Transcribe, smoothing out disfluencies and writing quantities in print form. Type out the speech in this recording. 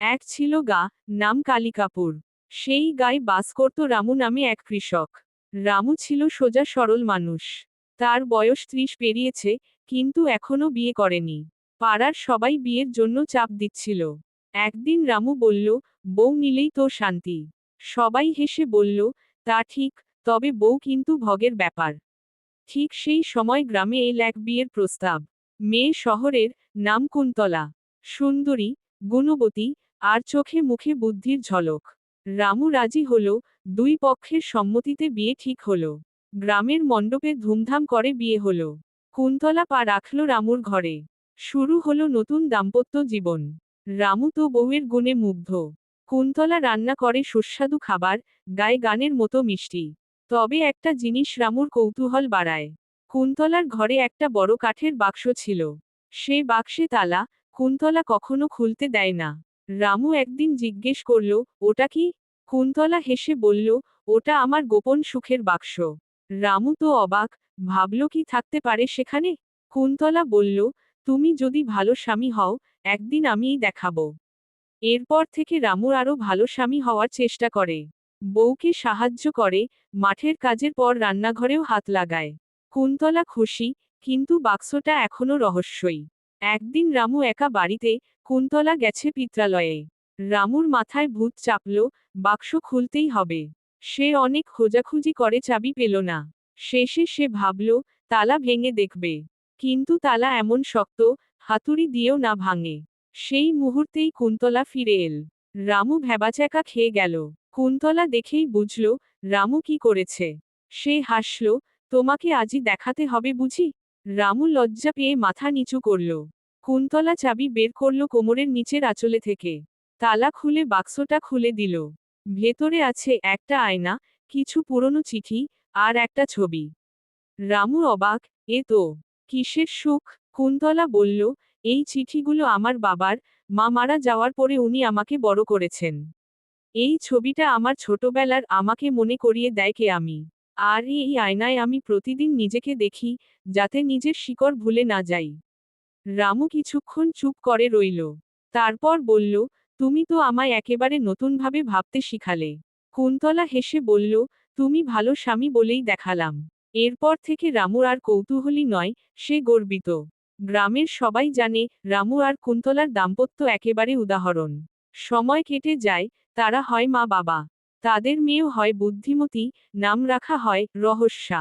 এক ছিল গা, নাম কালিকাপুর। সেই গায়ে বাস করত রামু নামে এক কৃষক। রামু ছিল সোজা সরল মানুষ। তার বয়স 30 পেরিয়েছে, কিন্তু এখনো বিয়ে করেনি। পাড়ার সবাই বিয়ের জন্য চাপ দিচ্ছিল। একদিন রামু বলল, বউ নিলেই তো শান্তি। সবাই হেসে বলল, তা ঠিক, তবে বউ কিন্তু ভগের ব্যাপার। ঠিক সেই সময় গ্রামে এল এক বিয়ের প্রস্তাব। মেয়ে শহরের, নাম কুন্তলা। সুন্দরী, গুণবতী, আর চোখে মুখে বুদ্ধির ঝলক। রামু রাজি হল, দুই পক্ষের সম্মতিতে বিয়ে ঠিক হল। গ্রামের মণ্ডপে ধুমধাম করে বিয়ে হল। কুন্তলা পা রাখল রামুর ঘরে। শুরু হলো নতুন দাম্পত্য জীবন। রামু তো বউয়ের গুণে মুগ্ধ। কুন্তলা রান্না করে সুস্বাদু খাবার, গায়ে গানের মতো মিষ্টি। তবে একটা জিনিস রামুর কৌতূহল বাড়ায়। কুন্তলার ঘরে একটা বড় কাঠের বাক্স ছিল। সে বাক্সে তালা, কুন্তলা কখনো খুলতে দেয় না। রামু একদিন জিজ্ঞেস করল, ওটা কি? কুন্তলা হেসে বলল, ওটা আমার গোপন সুখের বাক্স। রামু তো অবাক, ভাবল কি থাকতে পারে সেখানে। কুন্তলা বলল, তুমি যদি ভালো স্বামী হও, একদিন আমিই দেখাবো। এরপর থেকে রামু আরও ভালো স্বামী হওয়ার চেষ্টা করে। বউকে সাহায্য করে, মাঠের কাজের পর রান্নাঘরেও হাত লাগায়। কুন্তলা খুশি, কিন্তু বাক্সটা এখনো রহস্যই। একদিন রামু একা বাড়িতে, কুন্তলা গেছে পিত্রালয়ে। রামুর মাথায় ভূত চাপল, বাক্স খুলতেই হবে। সে অনেক খোঁজাখুঁজি করে চাবি পেল না। শেষে সে ভাবল, তালা ভেঙে দেখবে। কিন্তু তালা এমন শক্ত, হাতুড়ি দিয়েও না ভাঙে। সেই মুহূর্তেই কুন্তলা ফিরে এল। রামু ভ্যাবাচ্যাকা খেয়ে গেল। কুন্তলা দেখেই বুঝল, রামু কি করেছে। সে হাসল, তোমাকে আজই দেখাতে হবে বুঝি। রামু লজ্জা পেয়ে মাথা নিচু করল। কুন্তলা চাবি বের করল কোমরের নিচের আঁচলে থেকে। তালা খুলে বাক্সটা খুলে দিল। ভেতরে আছে একটা আয়না, কিছু পুরনো চিঠি, আর একটা ছবি। রামু অবাক, এ তো কিসের সুখ। কুন্তলা বলল, এই চিঠিগুলো আমার বাবার, মা মারা যাওয়ার পরে উনি আমাকে বড় করেছেন। এই ছবিটা আমার ছোটবেলার, আমাকে মনে করিয়ে দেয় কে আমি। আর এই আয়নায় আমি প্রতিদিন নিজেকে দেখি, যাতে নিজের শিকড় ভুলে না যাই। রামু কিছুক্ষণ চুপ করে রইল। তারপর বলল, তুমি তো আমায় একেবারে নতুনভাবে ভাবতে শিখালে। কুন্তলা হেসে বলল, তুমি ভালো স্বামী বলেই দেখালাম। এরপর থেকে রামু আর কৌতূহলী নয়, সে গর্বিত। গ্রামের সবাই জানে, রামু আর কুন্তলার দাম্পত্য একেবারে উদাহরণ। সময় কেটে যায়, তারা হয় মা বাবা। তাদের মেয়েও হয় বুদ্ধিমতী, নাম রাখা হয় রহস্যা।